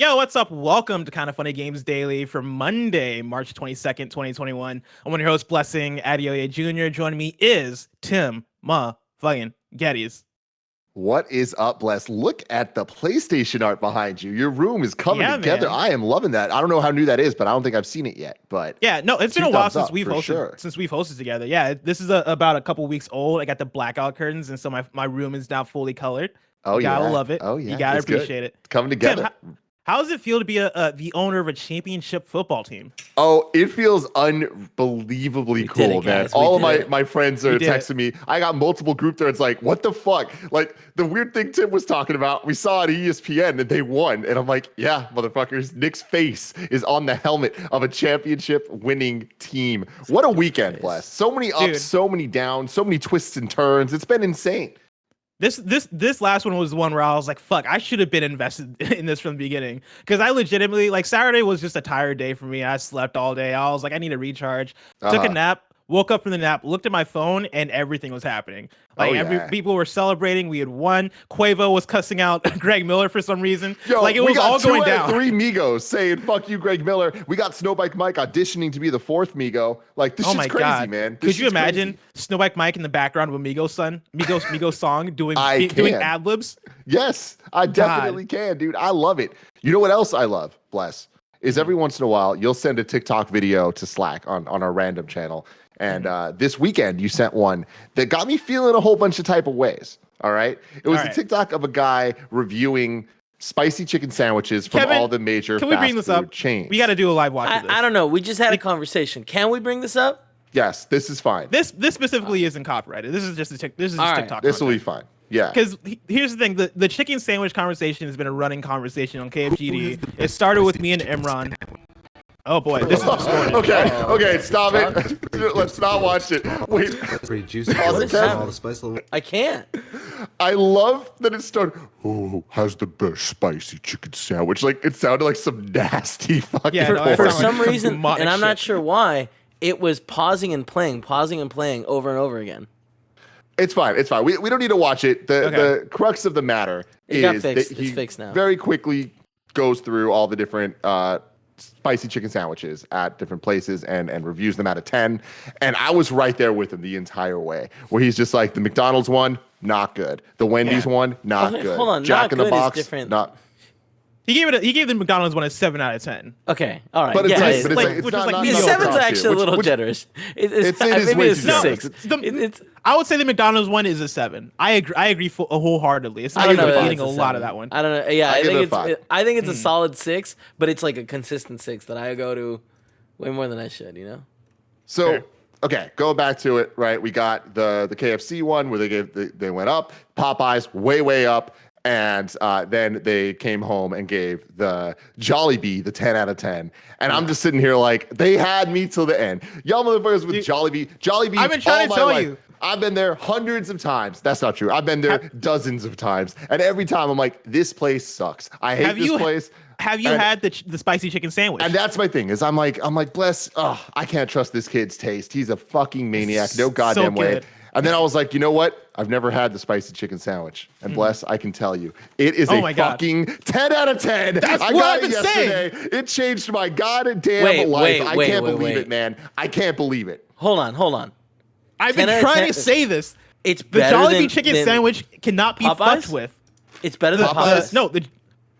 Yo, what's up? Welcome to Kind of Funny Games Daily for Monday, March 22nd, 2021. I'm one of your hosts, Blessing Adeoye Jr. Joining me is Tim fucking Geddes. What is up, Bless? Look at the PlayStation art behind you. Your room is coming together. Man. I am loving that. I don't know how new that is, but I don't think I've seen it yet. But yeah, no, it's been a while since we've hosted together. Yeah, this is about a couple weeks old. I got the blackout curtains, and so my room is now fully colored. Oh, you gotta love it. Oh yeah, you gotta appreciate it. It's coming together. Tim, how does it feel to be the owner of a championship football team? Oh, it feels unbelievably cool, man. All of my friends are texting me. I got multiple group threads like, what the fuck? Like, the weird thing Tim was talking about, we saw at ESPN and they won. And I'm like, yeah, motherfuckers, Nick's face is on the helmet of a championship winning team. What a weekend, Bless. So many ups, so many downs, so many twists and turns. It's been insane. This last one was the one where I was like, fuck, I should have been invested in this from the beginning. Because I legitimately, like, Saturday was just a tired day for me. I slept all day. I was like, I need a recharge. Took a nap, woke up from the nap, looked at my phone, and everything was happening. Like, people were celebrating. We had won. Quavo was cussing out Greg Miller for some reason. Yo, like, it was all going down. 3 Migos saying, fuck you, Greg Miller. We got Snowbike Mike auditioning to be the 4th Migo. Like, this shit's crazy, man. Could you imagine Snowbike Mike in the background of a Migos song doing ad-libs? Yes, I definitely can, dude. I love it. You know what else I love, Bless? Is every once in a while, you'll send a TikTok video to Slack on our random channel. And this weekend, you sent one that got me feeling a whole bunch of type of ways. All right. It was a TikTok of a guy reviewing spicy chicken sandwiches from all the major fast food chains. We got to do a live watch of this. I don't know. We just had a conversation. Can we bring this up? Yes, this is fine. This specifically isn't copyrighted. This is just TikTok. This will be fine. Yeah. Because here's the thing. The chicken sandwich conversation has been a running conversation on KFGD. It started with me and Imran. Oh boy, this is distorted. Okay, stop it. Let's not watch it. Wait. Pretty juicy. I can't. I love that it started. Oh, how's the best spicy chicken sandwich? Like, it sounded like some nasty fucking. For some reason, and I'm not sure why, it was pausing and playing over and over again. It's fine. We don't need to watch it. The crux of the matter is that he fixed now. Very quickly goes through all the different spicy chicken sandwiches at different places and reviews them out of 10. And I was right there with him the entire way, where he's just like, the McDonald's one, not good. The Wendy's one, not good. Hold on, Jack in the Box, is different. not. He gave the McDonald's one a 7 out of 10. Okay, all right. But it's seven's actually a little generous. It's a 6. I would say the McDonald's one is a 7. I agree wholeheartedly. It's not even eating a lot of that one. I don't know. Yeah, I think it's a solid 6, but it's like a consistent 6 that I go to way more than I should. You know. So. Okay, go back to it. Right, we got the KFC one where they went up. Popeyes way up. And then they came home and gave the Jollibee the 10 out of 10. And I'm just sitting here like, they had me till the end. Y'all motherfuckers with Jollibee. I've been trying to tell you. I've been there hundreds of times. That's not true. I've been there dozens of times. And every time I'm like, this place sucks. I hate this place. Have you had the spicy chicken sandwich? And that's my thing is I'm like, Bless, I can't trust this kid's taste. He's a fucking maniac. No goddamn way. And then I was like, you know what? I've never had the spicy chicken sandwich. And Bless, I can tell you, it is a fucking 10 out of 10. That's I what got I've it been yesterday. saying. It changed my goddamn life. I can't believe it, man. I can't believe it. Hold on. I've been trying to say this. It's the Jollibee chicken sandwich cannot be fucked with. It's better than Popeyes. The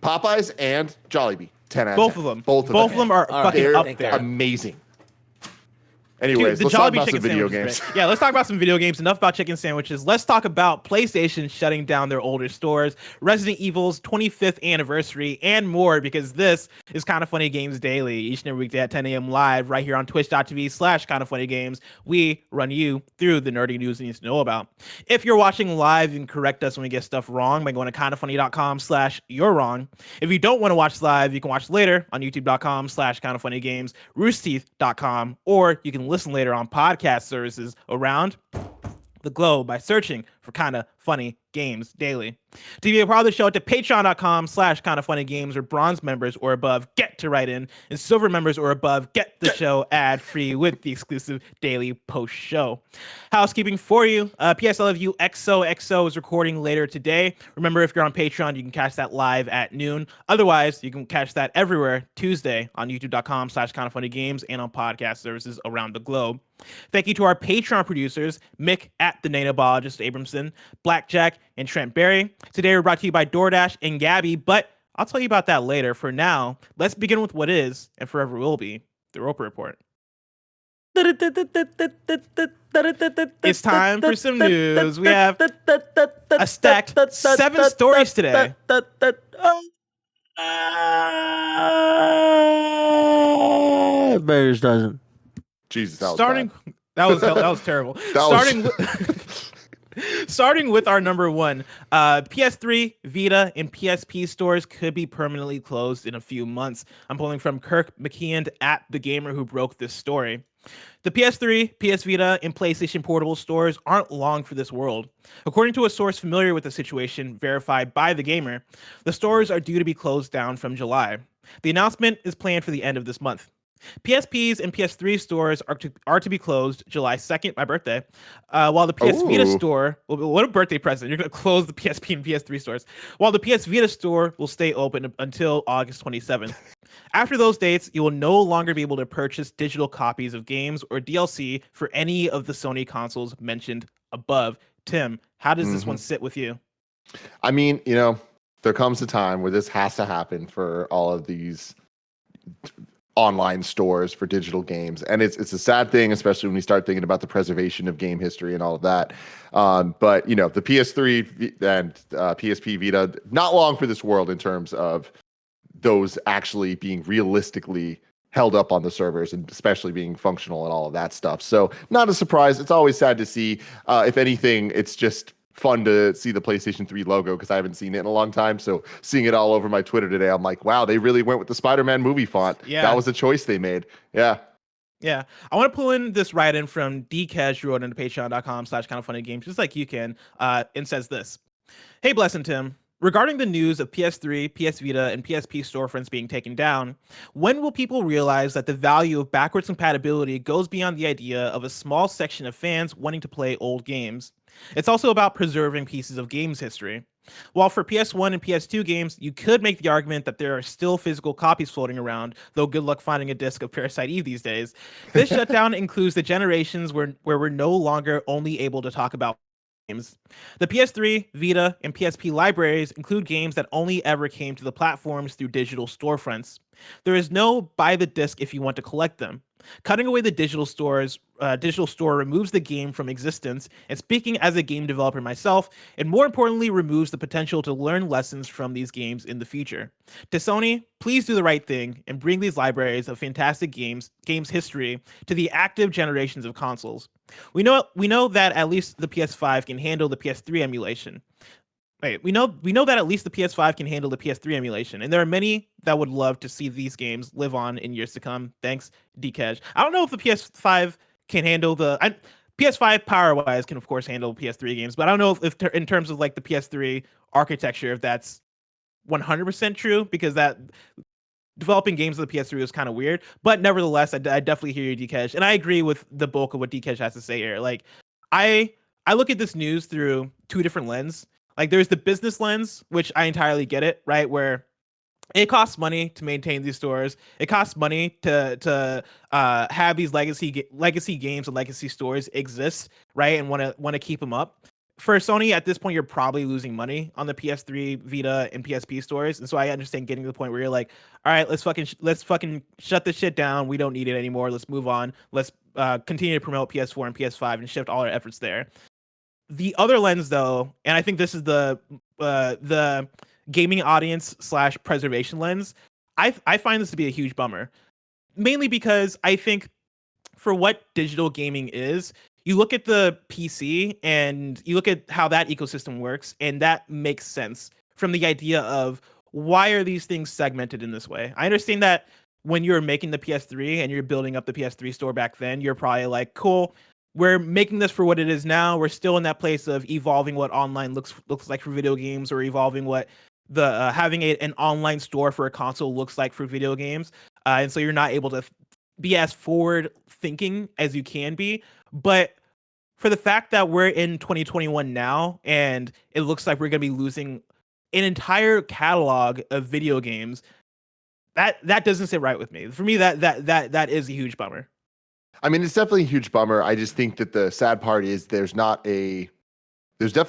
Popeyes and Jollibee. 10 out of 10. Both of them. Both of them are fucking up there. Amazing. Anyways, dude, let's talk about some video games. Yeah, let's talk about some video games. Enough about chicken sandwiches. Let's talk about PlayStation shutting down their older stores, Resident Evil's 25th anniversary, and more, because this is Kind of Funny Games Daily, each and every weekday at 10 a.m. live right here on twitch.tv/kindoffunnygames. We run you through the nerdy news you need to know about. If you're watching live, you can correct us when we get stuff wrong by going to kindoffunny.com/you're wrong. If you don't want to watch live, you can watch later on youtube.com/kindoffunnygames, roosterteeth.com, or you can listen later on podcast services around the globe by searching for for Kind of Funny Games Daily. To be a part of the show, to patreon.com/kindoffunnygames, where bronze members or above get to write in, and silver members or above get the show ad-free with the exclusive daily post show. Housekeeping for you. PS I Love You XOXO is recording later today. Remember, if you're on Patreon, you can catch that live at noon. Otherwise, you can catch that everywhere Tuesday on youtube.com/kindoffunnygames and on podcast services around the globe. Thank you to our Patreon producers, Mick at the Nanobiologist Abramson, Blackjack, and Trent Berry. Today we're brought to you by DoorDash and Gabby, but I'll tell you about that later. For now, let's begin with what is, and forever will be, the Roper Report. It's time for some news. We have a stacked 7 stories today. Bears doesn't. Jesus, that was that was terrible. Starting with our number one, PS3, Vita, and PSP stores could be permanently closed in a few months. I'm pulling from Kirk, Mckeand at The Gamer, who broke this story. The PS3, PS Vita, and PlayStation Portable stores aren't long for this world. According to a source familiar with the situation, verified by The Gamer, the stores are due to be closed down from July. The announcement is planned for the end of this month. PSPs and PS3 stores are to be closed July 2nd, my birthday, while the PS Vita store, what a birthday present, you're going to close the PSP and PS3 stores, while the PS Vita store will stay open until August 27th. After those dates, you will no longer be able to purchase digital copies of games or DLC for any of the Sony consoles mentioned above. Tim, how does this one sit with you? I mean, there comes a time where this has to happen for all of these online stores for digital games, and it's a sad thing, especially when we start thinking about the preservation of game history and all of that. But the PS3 and PSP Vita, not long for this world in terms of those actually being realistically held up on the servers and especially being functional and all of that stuff. So not a surprise. It's always sad to see. If anything, it's just fun to see the PlayStation 3 logo because I haven't seen it in a long time. So seeing it all over my Twitter today, I'm like, wow, they really went with the Spider-Man movie font. Yeah. That was a choice they made. Yeah. Yeah. I want to pull in this write-in from Dee-Kej, who wrote into patreon.com/kindoffunnygames, just like you can, and says this. Hey, Bless and Tim. Regarding the news of PS3, PS Vita, and PSP storefronts being taken down, when will people realize that the value of backwards compatibility goes beyond the idea of a small section of fans wanting to play old games? It's also about preserving pieces of games history. While for PS1 and PS2 games, you could make the argument that there are still physical copies floating around, though good luck finding a disc of Parasite Eve these days. This shutdown includes the generations where we're no longer only able to talk about games. The PS3, Vita, and PSP libraries include games that only ever came to the platforms through digital storefronts. There is no buy the disc if you want to collect them. Cutting away the digital store removes the game from existence, and speaking as a game developer myself, it more importantly removes the potential to learn lessons from these games in the future. To Sony, please do the right thing and bring these libraries of fantastic games history to the active generations of consoles. We know that at least the PS5 can handle the PS3 emulation. We know that at least the PS5 can handle the PS3 emulation, and there are many that would love to see these games live on in years to come. Thanks, Dee-Kej. I don't know if the PS5 can handle PS5 power-wise can of course handle PS3 games, but I don't know if in terms of like the PS3 architecture, if that's 100% true, because that developing games of the PS3 was kind of weird. But nevertheless, I definitely hear you, Dee-Kej, and I agree with the bulk of what Dee-Kej has to say here. Like, I look at this news through two different lenses. Like, there's the business lens, which I entirely get it, right? Where it costs money to maintain these stores. It costs money to have these legacy games and legacy stores exist, right? And want to keep them up. For Sony, at this point, you're probably losing money on the PS3, Vita, and PSP stores, and so I understand getting to the point where you're like, all right, let's fucking shut this shit down. We don't need it anymore. Let's move on. Let's continue to promote PS4 and PS5 and shift all our efforts there. The other lens, though, and I think this is the gaming audience / preservation lens, I find this to be a huge bummer, mainly because I think for what digital gaming is, you look at the PC and you look at how that ecosystem works, and that makes sense from the idea of why are these things segmented in this way? I understand that when you're making the PS3 and you're building up the PS3 store back then, you're probably like, cool, we're making this for what it is now. We're still in that place of evolving what online looks like for video games, or evolving what the having an online store for a console looks like for video games. And so you're not able to be as forward thinking as you can be. But for the fact that we're in 2021 now, and it looks like we're going to be losing an entire catalog of video games, that doesn't sit right with me. For me, that is a huge bummer. I mean, it's definitely a huge bummer. I just think that the sad part is there's definitely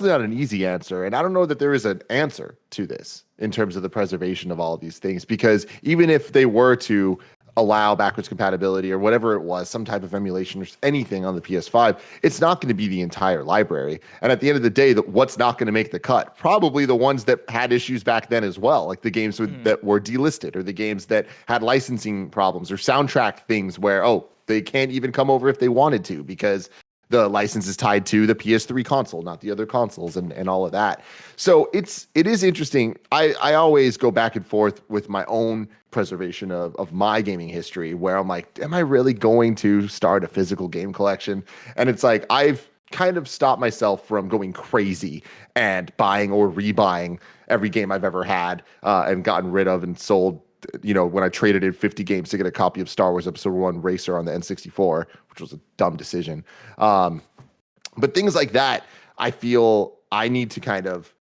not an easy answer. And I don't know that there is an answer to this in terms of the preservation of all of these things, because even if they were to allow backwards compatibility or whatever it was, some type of emulation or anything on the PS5, it's not going to be the entire library. And at the end of the day, what's not going to make the cut? Probably the ones that had issues back then as well, like the games that were delisted, or the games that had licensing problems, or soundtrack things where, they can't even come over if they wanted to because the license is tied to the PS3 console, not the other consoles, and all of that. So it is interesting. I always go back and forth with my own preservation of my gaming history, where I'm like, am I really going to start a physical game collection? And it's like, I've kind of stopped myself from going crazy and buying or rebuying every game I've ever had, and gotten rid of and sold. When I traded in 50 games to get a copy of Star Wars Episode 1 Racer on the N64, which was a dumb decision. But things like that, I feel I need to kind of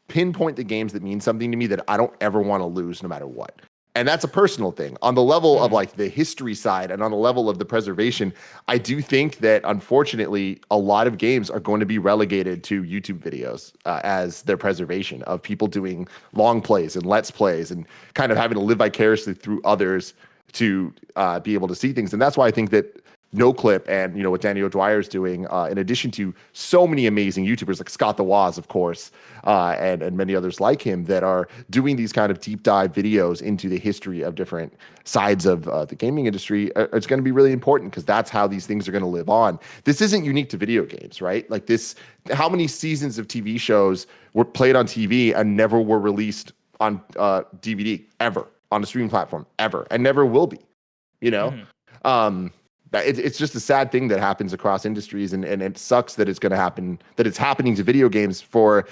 pinpoint the games that mean something to me that I don't ever want to lose no matter what. And that's a personal thing. On the level of like the history side and on the level of the preservation, I do think that unfortunately a lot of games are going to be relegated to YouTube videos as their preservation of people doing long plays and let's plays and kind of having to live vicariously through others to be able to see things. And that's why I think that NoClip and what Danny O'Dwyer's doing, in addition to so many amazing YouTubers like Scott the Woz, of course, and many others like him that are doing these kind of deep dive videos into the history of different sides of the gaming industry, it's going to be really important, because that's how these things are going to live on. This isn't unique to video games, right? Like how many seasons of TV shows were played on TV and never were released on DVD ever, on a streaming platform ever, and never will be, It's just a sad thing that happens across industries, and it sucks that it's going to happen, that it's happening to video games for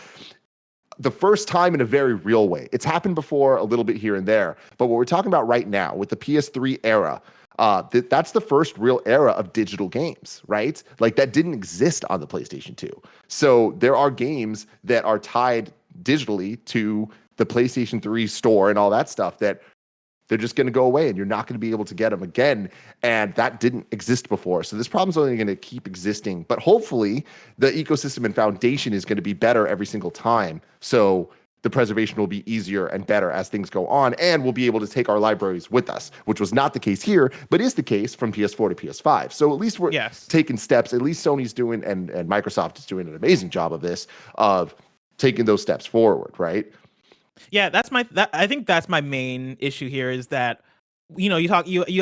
the first time in a very real way. It's happened before a little bit here and there, but what we're talking about right now with the PS3 era, that's the first real era of digital games, right? Like that didn't exist on the PlayStation 2. So there are games that are tied digitally to the PlayStation 3 store and all that stuff that they're just going to go away, and you're not going to be able to get them again. And that didn't exist before. So this problem's only going to keep existing. But hopefully the ecosystem and foundation is going to be better every single time. So the preservation will be easier and better as things go on, and we'll be able to take our libraries with us, which was not the case here, but is the case from PS4 to PS5. So at least we're taking steps. At least Sony's doing, and Microsoft is doing an amazing job of this, of taking those steps forward, right? Yeah, I think that's my main issue here, is that you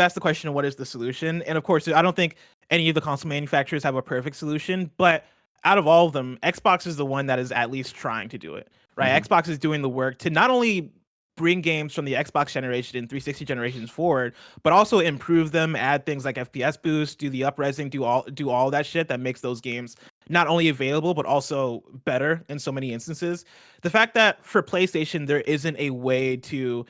asked the question of what is the solution, and of course I don't think any of the console manufacturers have a perfect solution, but out of all of them, Xbox is the one that is at least trying to do it, right? Xbox is doing the work to not only bring games from the Xbox generation and 360 generations forward, but also improve them, add things like FPS boost, do the up-resing, do all that shit that makes those games not only available but also better in so many instances. The fact that for PlayStation there isn't a way to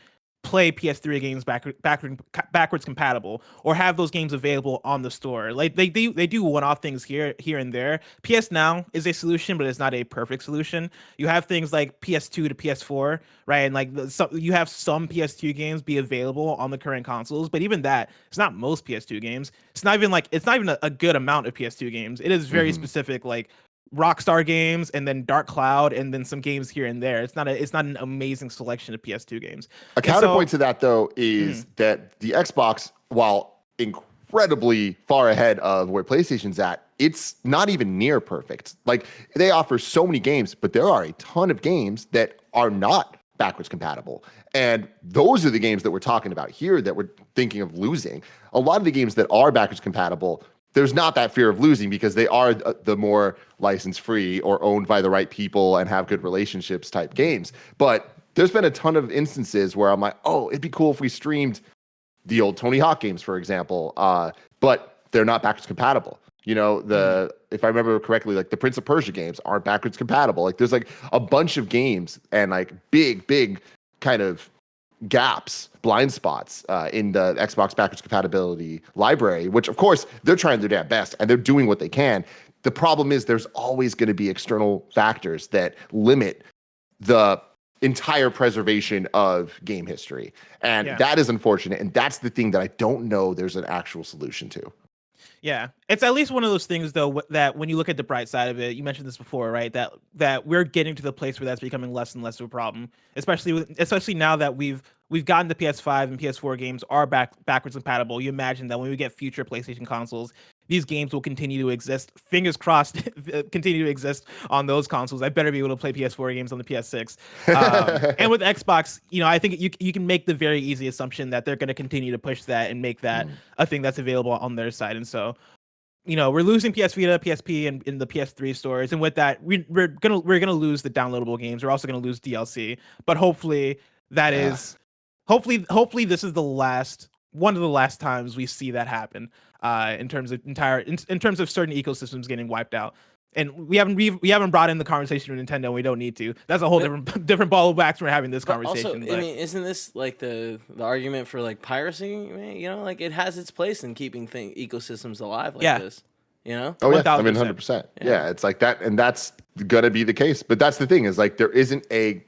play PS3 games backwards compatible, or have those games available on the store. Like they do one-off things here and there. PS Now is a solution, but it's not a perfect solution. You have things like PS2 to PS4, right? And like you have some PS2 games be available on the current consoles, but even that, it's not most PS2 games. It's not even a good amount of PS2 games. It is very specific, like Rockstar games, and then Dark Cloud, and then some games here and there. It's not an amazing selection of PS2 games. A counterpoint to that, though, is that the Xbox, while incredibly far ahead of where PlayStation's at, it's not even near perfect. Like, they offer so many games, but there are a ton of games that are not backwards compatible. And those are the games that we're talking about here that we're thinking of losing. A lot of the games that are backwards compatible, there's not that fear of losing, because they are the more license-free or owned by the right people and have good relationships type games. But there's been a ton of instances where I'm like, oh, it'd be cool if we streamed the old Tony Hawk games, for example, but they're not backwards compatible. You know, if I remember correctly, like the Prince of Persia games aren't backwards compatible. Like there's like a bunch of games and like big kind of gaps, blind spots in the Xbox backwards compatibility library, which of course they're trying their damn best and they're doing what they can. The problem is there's always going to be external factors that limit the entire preservation of game history. And that is unfortunate. And that's the thing that I don't know there's an actual solution to. Yeah, it's at least one of those things, though, that when you look at the bright side of it, you mentioned this before, right? That we're getting to the place where that's becoming less and less of a problem, especially now that we've gotten the PS5 and PS4 games are backwards compatible. You imagine that when we get future PlayStation consoles, these games will continue to exist. Fingers crossed, continue to exist on those consoles. I better be able to play PS4 games on the PS6. And with Xbox, I think you can make the very easy assumption that they're going to continue to push that and make that a thing that's available on their side. And so, we're losing PS Vita, PSP, and in the PS3 stores, and with that, we're gonna lose the downloadable games. We're also gonna lose DLC. But hopefully, hopefully this is one of the last times we see that happen. In terms of certain ecosystems getting wiped out, and we haven't brought in the conversation with Nintendo. And we don't need to. That's a whole different ball of wax. We're having this conversation. Also, I mean, isn't this like the argument for like piracy? Like it has its place in keeping ecosystems alive like this. Oh yeah, I mean 100%. Yeah, it's like that, and that's gonna be the case. But that's the thing is like there isn't a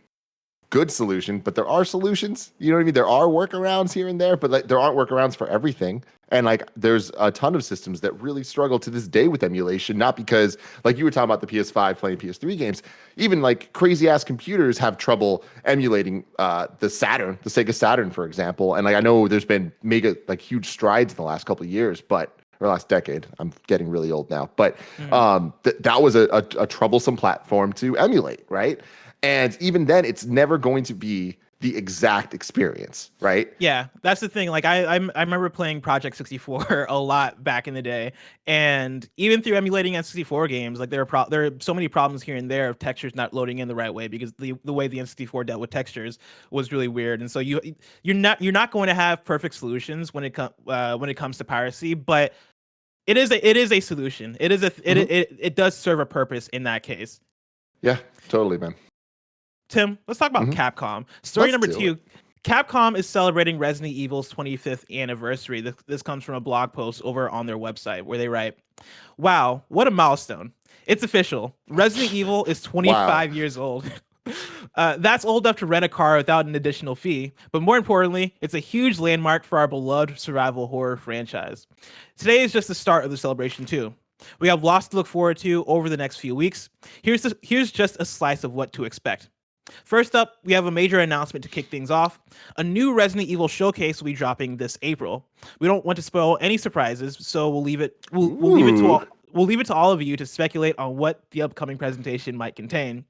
good solution, but there are solutions. You know what I mean? There are workarounds here and there, but like there aren't workarounds for everything. And like there's a ton of systems that really struggle to this day with emulation, not because like you were talking about the PS5 playing PS3 games, even like crazy ass computers have trouble emulating the Sega Saturn, for example. And like I know there's been huge strides in the last couple of years, or last decade. I'm getting really old now, but that was a troublesome platform to emulate, right? And even then, it's never going to be the exact experience, right? Yeah, that's the thing. Like I remember playing Project 64 a lot back in the day, and even through emulating N64 games, like there are so many problems here and there of textures not loading in the right way because the way the N64 dealt with textures was really weird. And so you're not going to have perfect solutions when it comes to piracy, but it is a solution. It does serve a purpose in that case. Yeah, totally, man. Tim, let's talk about Capcom. Story number 2. Capcom is celebrating Resident Evil's 25th anniversary. This comes from a blog post over on their website where they write, "Wow, what a milestone. It's official. Resident Evil is 25 years old. That's old enough to rent a car without an additional fee. But more importantly, it's a huge landmark for our beloved survival horror franchise. Today is just the start of the celebration too. We have lots to look forward to over the next few weeks. Here's just a slice of what to expect. First up, we have a major announcement to kick things off. A new Resident Evil showcase will be dropping this April. We don't want to spoil any surprises, so we'll leave it to all of you to speculate on what the upcoming presentation might contain.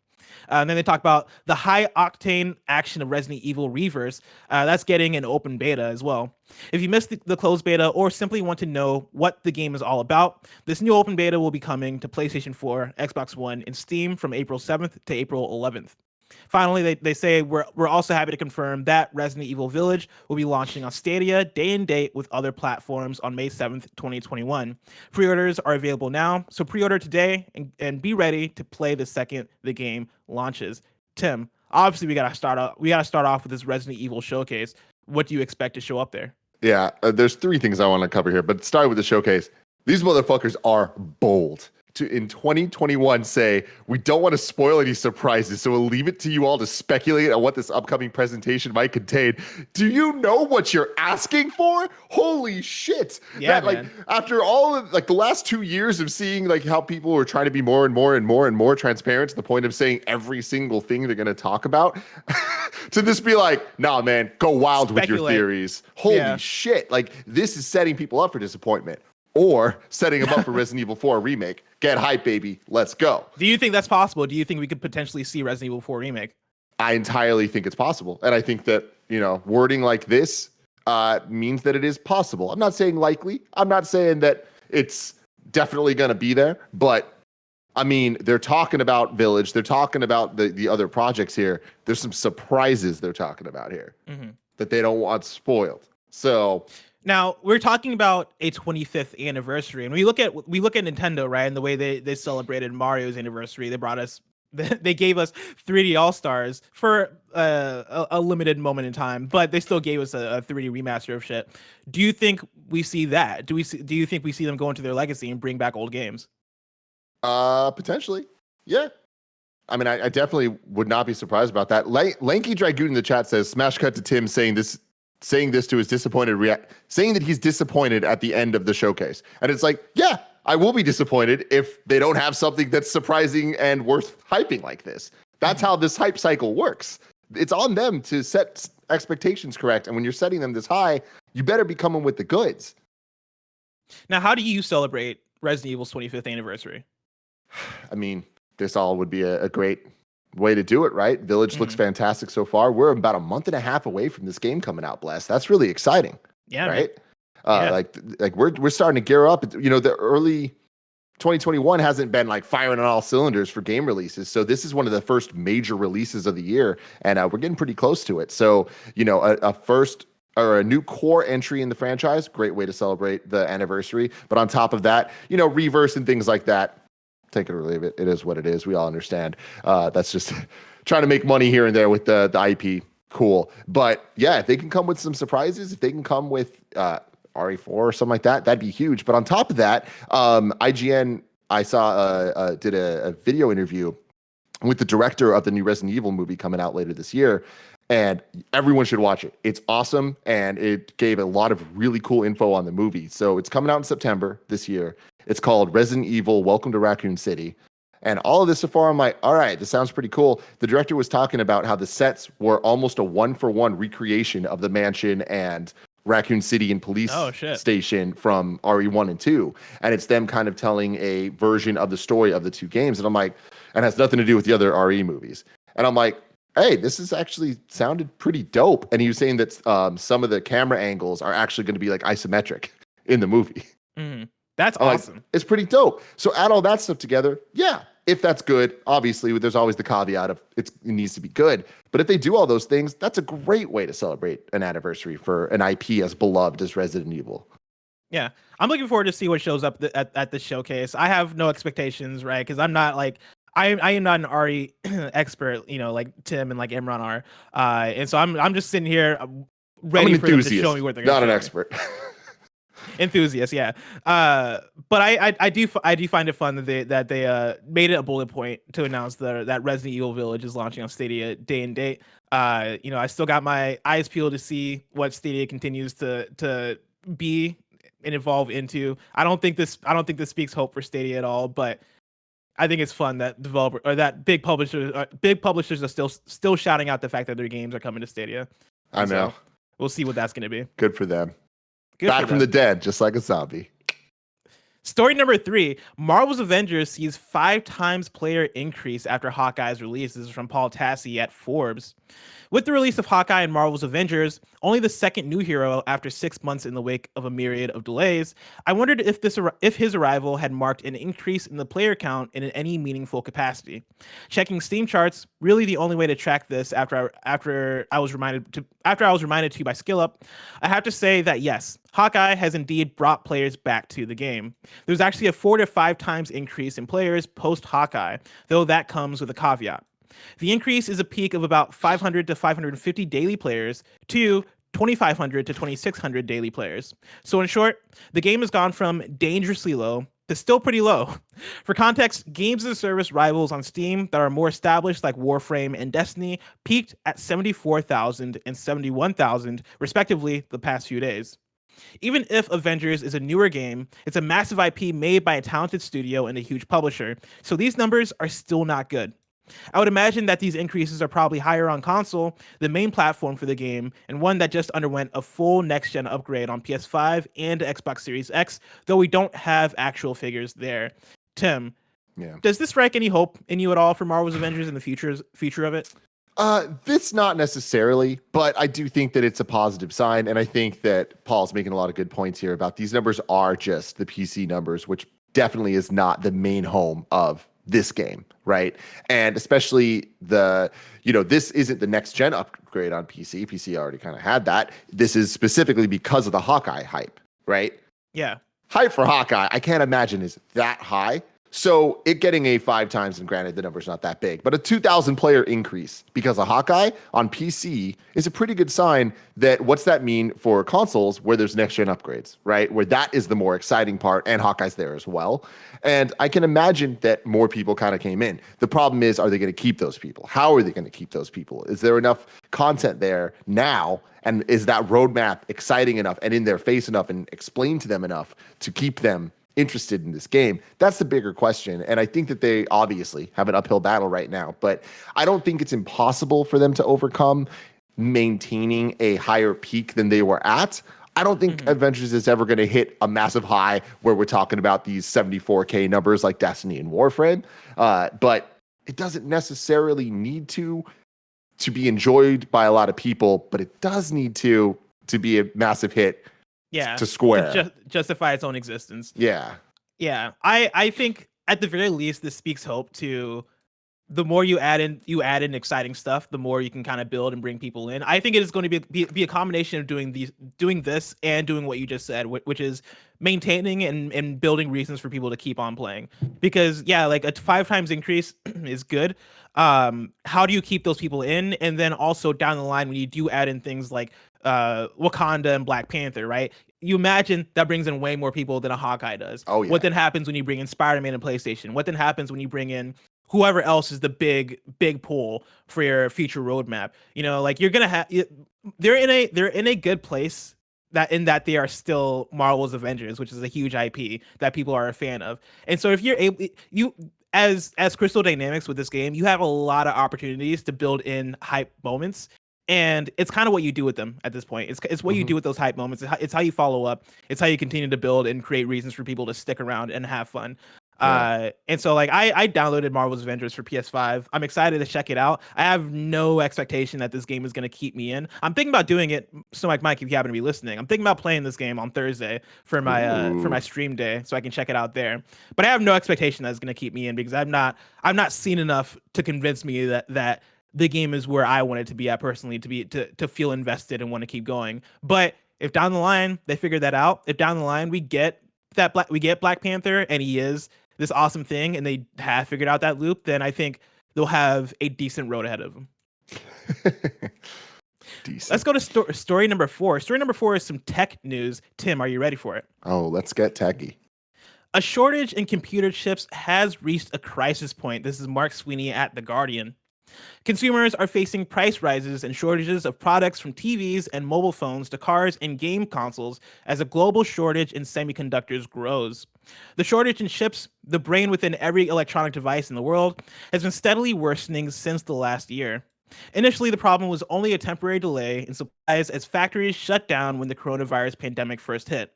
And then they talk about the high-octane action of Resident Evil Reverse. That's getting an open beta as well. If you missed the closed beta or simply want to know what the game is all about, this new open beta will be coming to PlayStation 4, Xbox One, and Steam from April 7th to April 11th. Finally, they say we're also happy to confirm that Resident Evil Village will be launching on Stadia day and date with other platforms on May 7th, 2021. Pre-orders are available now, so pre-order today and be ready to play the second the game launches. Tim, obviously we gotta start off with this Resident Evil showcase. What do you expect to show up there? Yeah, there's 3 things I want to cover here, but start with the showcase. These motherfuckers are bold. To in 2021 say we don't want to spoil any surprises, so we'll leave it to you all to speculate on what this upcoming presentation might contain. Do you know what you're asking for? Holy shit! Yeah, man. After all of the last 2 years of seeing how people were trying to be more and more transparent to the point of saying every single thing they're going to talk about, to this be like, nah, man, go wild with your theories. Holy shit! This is setting people up for disappointment. Or setting them up for Resident Evil 4 remake. Get hype, baby. Let's go. Do you think that's possible? Do you think we could potentially see Resident Evil 4 remake? I entirely think it's possible. And I think that, wording like this means that it is possible. I'm not saying likely. I'm not saying that it's definitely going to be there. But, I mean, they're talking about Village. They're talking about the other projects here. There's some surprises they're talking about here that they don't want spoiled. So... Now we're talking about a 25th anniversary, and we look at Nintendo, right, and the way they celebrated Mario's anniversary. They gave us 3D All Stars for a limited moment in time, but they still gave us a 3D remaster of shit. Do you think we see that? Do you think we see them go into their legacy and bring back old games? Potentially, yeah. I mean, I definitely would not be surprised about that. Lanky Dragoon in the chat says, "Smash cut to Tim saying this to his disappointed saying that he's disappointed at the end of the showcase." And it's like, yeah, I will be disappointed if they don't have something that's surprising and worth hyping like this. That's how this hype cycle works. It's on them to set expectations correct. And when you're setting them this high, you better be coming with the goods. Now, how do you celebrate Resident Evil's 25th anniversary? I mean, this all would be a great way to do it, right? Village looks fantastic so far. We're about a month and a half away from this game coming out, Bless. That's really exciting. Yeah, right. Like we're starting to gear up. You know, the early 2021 hasn't been like firing on all cylinders for game releases. So this is one of the first major releases of the year, and we're getting pretty close to it. So, you know, a first or a new core entry in the franchise, great way to celebrate the anniversary. But on top of that, you know, Reverse and things like that, take it or leave it. It is what it is. We all understand. That's just trying to make money here and there with the IP. Cool. But yeah, if they can come with some surprises, if they can come with RE4 or something like that, that'd be huge. But on top of that, IGN, I saw did a video interview with the director of the new Resident Evil movie coming out later this year. And everyone should watch it. It's awesome. And it gave a lot of really cool info on the movie. So it's coming out in September this year. It's called Resident Evil Welcome to Raccoon City. And all of this so far, I'm like, all right, this sounds pretty cool. The director was talking about how the sets were almost a one-for-one recreation of the mansion and Raccoon City and police station from RE1 and 2. And it's them kind of telling a version of the story of the two games. And I'm like, and has nothing to do with the other RE movies. And I'm like, hey, this is actually sounded pretty dope. And he was saying that some of the camera angles are actually going to be like isometric in the movie. Mm-hmm. That's awesome. Like, it's pretty dope. So add all that stuff together. Yeah. If that's good, obviously there's always the caveat of it needs to be good. But if they do all those things, that's a great way to celebrate an anniversary for an IP as beloved as Resident Evil. Yeah. I'm looking forward to see what shows up at this showcase. I have no expectations, right? Because I'm not like, I am not an RE expert, you know, like Tim and like Imran are. And so I'm just sitting here ready for them to show me what they're going to do. Not an expert. Enthusiast, yeah. But I do find it fun that they made it a bullet point to announce that Resident Evil Village is launching on Stadia day and date. You know, I still got my eyes peeled to see what Stadia continues to be and evolve into. I don't think this speaks hope for Stadia at all, but I think it's fun that big publishers are still shouting out the fact that their games are coming to Stadia. I know. So we'll see what that's going to be. Good for them. Back from the dead, just like a zombie. Story number 3, Marvel's Avengers sees 5 times player increase after Hawkeye's release. This is from Paul Tassi at Forbes. With the release of Hawkeye and Marvel's Avengers, only the second new hero after 6 months in the wake of a myriad of delays, I wondered if his arrival had marked an increase in the player count in any meaningful capacity. Checking Steam charts, really the only way to track this after I was reminded to by SkillUp, I have to say that yes, Hawkeye has indeed brought players back to the game. There's actually a 4 to 5 times increase in players post Hawkeye, though that comes with a caveat. The increase is a peak of about 500 to 550 daily players to 2,500 to 2,600 daily players. So in short, the game has gone from dangerously low to still pretty low. For context, games as a service rivals on Steam that are more established like Warframe and Destiny peaked at 74,000 and 71,000 respectively the past few days. Even if Avengers is a newer game, it's a massive IP made by a talented studio and a huge publisher, so these numbers are still not good. I would imagine that these increases are probably higher on console, the main platform for the game, and one that just underwent a full next-gen upgrade on PS5 and Xbox Series X, though we don't have actual figures there. Tim, does this strike any hope in you at all for Marvel's Avengers and the future of it? This not necessarily, but I do think that it's a positive sign, and I think that Paul's making a lot of good points here about these numbers are just the PC numbers, which definitely is not the main home of this game, right? And especially this isn't the next gen upgrade on PC. PC already kind of had that. This is specifically because of the Hawkeye hype, right? Yeah. Hype for Hawkeye, I can't imagine is that high. So it getting a 5 times, and granted the number's not that big, but a 2,000 player increase because of Hawkeye on PC is a pretty good sign that what's that mean for consoles where there's next gen upgrades, right? Where that is the more exciting part, and Hawkeye's there as well. And I can imagine that more people kind of came in. The problem is, are they going to keep those people? How are they going to keep those people? Is there enough content there now? And is that roadmap exciting enough and in their face enough and explained to them enough to keep them interested in this game? That's the bigger question. And I think that they obviously have an uphill battle right now, but I don't think it's impossible for them to overcome maintaining a higher peak than they were at. I don't think Avengers is ever going to hit a massive high where we're talking about these 74K numbers like Destiny and Warframe. But it doesn't necessarily need to be enjoyed by a lot of people, but it does need to be a massive hit. Yeah, to Square to justify its own existence. Yeah. I think at the very least this speaks hope to the more you add in exciting stuff, the more you can kind of build and bring people in. I think it is going to be a combination of doing this and doing what you just said, which is maintaining and building reasons for people to keep on playing. Because like a 5 times increase is good. How do you keep those people in? And then also down the line when you do add in things like Wakanda and Black Panther, right? You imagine that brings in way more people than a Hawkeye does. Oh, yeah. What then happens when you bring in Spider-Man and PlayStation? What then happens when you bring in whoever else is the big pull for your future roadmap? Like you're gonna have they're in a good place that they are still Marvel's Avengers, which is a huge IP that people are a fan of. And so if you're able, as Crystal Dynamics with this game, you have a lot of opportunities to build in hype moments. And it's kind of what you do with them at this point. It's what you do with those hype moments. It's how you follow up. It's how you continue to build and create reasons for people to stick around and have fun. Yeah. And so I downloaded Marvel's Avengers for PS5. I'm excited to check it out. I have no expectation that this game is going to keep me in. I'm thinking about doing it. So Mike, if you happen to be listening, I'm thinking about playing this game on Thursday for my stream day, so I can check it out there. But I have no expectation that it's going to keep me in because I've not seen enough to convince me that the game is where I want it to be at personally, to feel invested and want to keep going. But if down the line they figure that out, if down the line we get Black Panther and he is this awesome thing and they have figured out that loop, then I think they'll have a decent road ahead of them. Decent. Let's go to story number 4. Story number 4 is some tech news. Tim, are you ready for it? Oh, let's get techie. A shortage in computer chips has reached a crisis point. This is Mark Sweney at The Guardian. Consumers are facing price rises and shortages of products from TVs and mobile phones to cars and game consoles as a global shortage in semiconductors grows. The shortage in chips, the brain within every electronic device in the world, has been steadily worsening since the last year. Initially, the problem was only a temporary delay in supplies as factories shut down when the coronavirus pandemic first hit.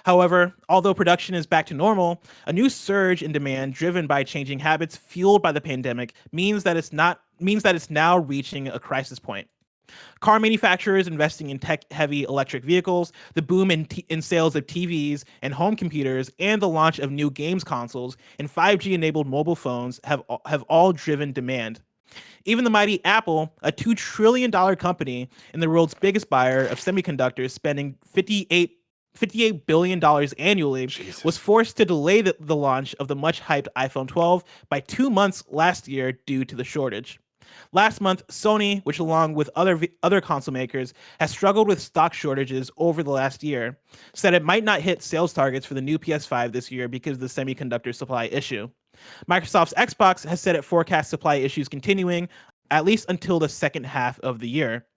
However, although production is back to normal, a new surge in demand driven by changing habits fueled by the pandemic means that it's now reaching a crisis point. Car manufacturers investing in tech-heavy electric vehicles, the boom in sales of TVs and home computers, and the launch of new games consoles and 5G-enabled mobile phones have all driven demand. Even the mighty Apple, a $2 trillion company and the world's biggest buyer of semiconductors, spending $58 billion annually, Jesus, was forced to delay the launch of the much-hyped iPhone 12 by 2 months last year due to the shortage. Last month, Sony, which along with other console makers has struggled with stock shortages over the last year, said it might not hit sales targets for the new PS5 this year because of the semiconductor supply issue. Microsoft's Xbox has said it forecasts supply issues continuing at least until the second half of the year.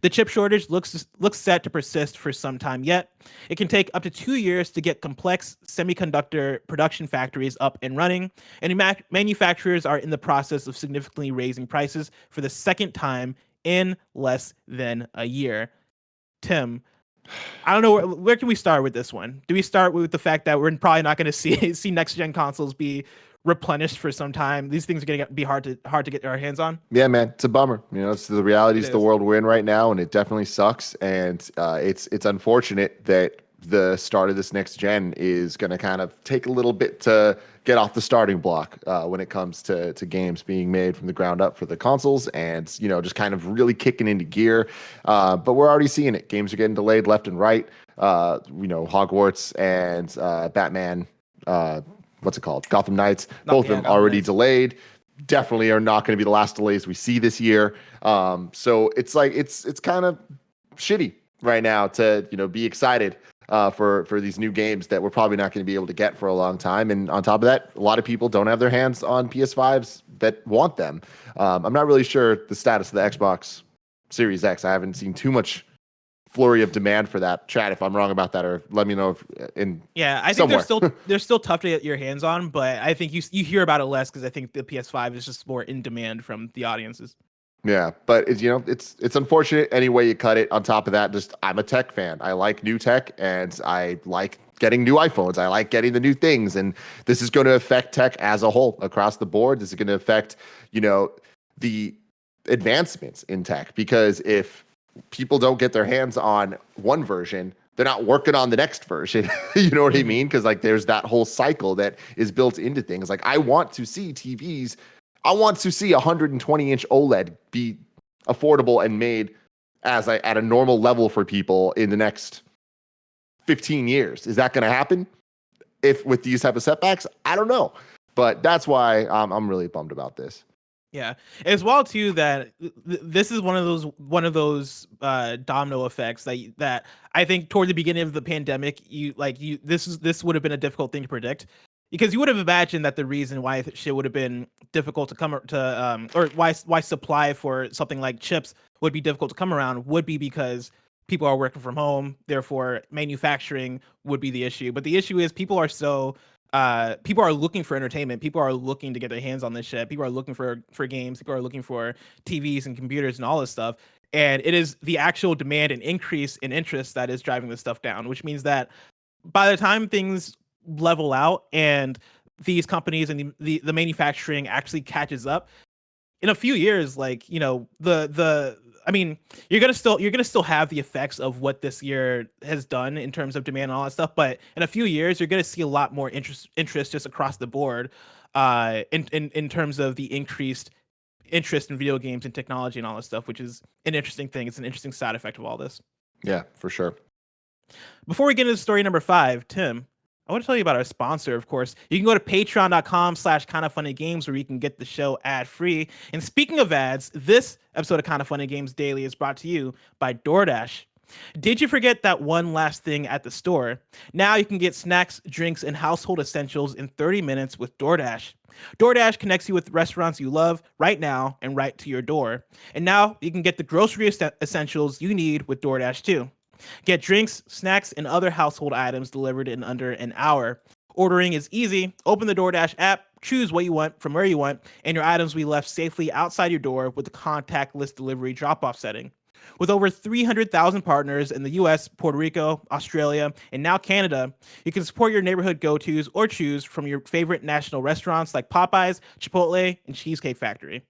The chip shortage looks set to persist for some time yet. It can take up to 2 years to get complex semiconductor production factories up and running, and manufacturers are in the process of significantly raising prices for the second time in less than a year. Tim, I don't know, where can we start with this one? Do we start with the fact that we're probably not going to see next-gen consoles be replenished for some time? These things are going to be hard to get our hands on. Yeah, man, it's a bummer. It's the realities of the world we're in right now, and it definitely sucks. And it's unfortunate that the start of this next gen is going to kind of take a little bit to get off the starting block when it comes to games being made from the ground up for the consoles, and just kind of really kicking into gear. But we're already seeing it. Games are getting delayed left and right. Hogwarts and Batman. What's it called? Gotham Knights. Both of them already delayed. Definitely are not going to be the last delays we see this year. So it's like it's kind of shitty right now to be excited for these new games that we're probably not going to be able to get for a long time. And on top of that, a lot of people don't have their hands on PS5s that want them. I'm not really sure the status of the Xbox Series X. I haven't seen too much flurry of demand for that. Chat if I'm wrong about that, or let me know if I think they're still tough to get your hands on, but I think you hear about it less because I think the PS5 is just more in demand from the audiences. Yeah, but it's unfortunate any way you cut it. On top of that, just I'm a tech fan. I like new tech, and I like getting new iPhones. I like getting the new things, and this is going to affect tech as a whole across the board. This is going to affect the advancements in tech, because if people don't get their hands on one version, they're not working on the next version. You know what I mean? Because there's that whole cycle that is built into things. I want to see TVs. I want to see 120-inch OLED be affordable and made at a normal level for people in the next 15 years. Is that going to happen if with these type of setbacks? I don't know, but that's why I'm really bummed about this. Yeah, as well too that this is one of those domino effects that I think toward the beginning of the pandemic, this would have been a difficult thing to predict. Because you would have imagined that the reason why shit would have been difficult to come to, or why supply for something like chips would be difficult to come around would be because people are working from home. Therefore, manufacturing would be the issue. But the issue is people are looking for entertainment. People are looking to get their hands on this shit. People are looking for games. People are looking for TVs and computers and all this stuff. And it is the actual demand and increase in interest that is driving this stuff down, which means that by the time things level out and these companies and the manufacturing actually catches up in a few years, you're gonna still have the effects of what this year has done in terms of demand and all that stuff, but in a few years you're gonna see a lot more interest just across the board in terms of the increased interest in video games and technology and all this stuff, which is an interesting thing. It's an interesting side effect of all this. Yeah, for sure. Before we get into story number 5, Tim, I want to tell you about our sponsor, of course. You can go to patreon.com/kindoffunnygames where you can get the show ad-free. And speaking of ads, this episode of Kind of Funny Games Daily is brought to you by DoorDash. Did you forget that one last thing at the store? Now you can get snacks, drinks, and household essentials in 30 minutes with DoorDash. DoorDash connects you with restaurants you love right now and right to your door. And now you can get the grocery essentials you need with DoorDash too. Get drinks, snacks, and other household items delivered in under an hour. Ordering is easy. Open the DoorDash app, choose what you want from where you want, and your items will be left safely outside your door with the contactless delivery drop-off setting. With over 300,000 partners in the US, Puerto Rico, Australia, and now Canada, you can support your neighborhood go-tos or choose from your favorite national restaurants like Popeyes, Chipotle, and Cheesecake Factory.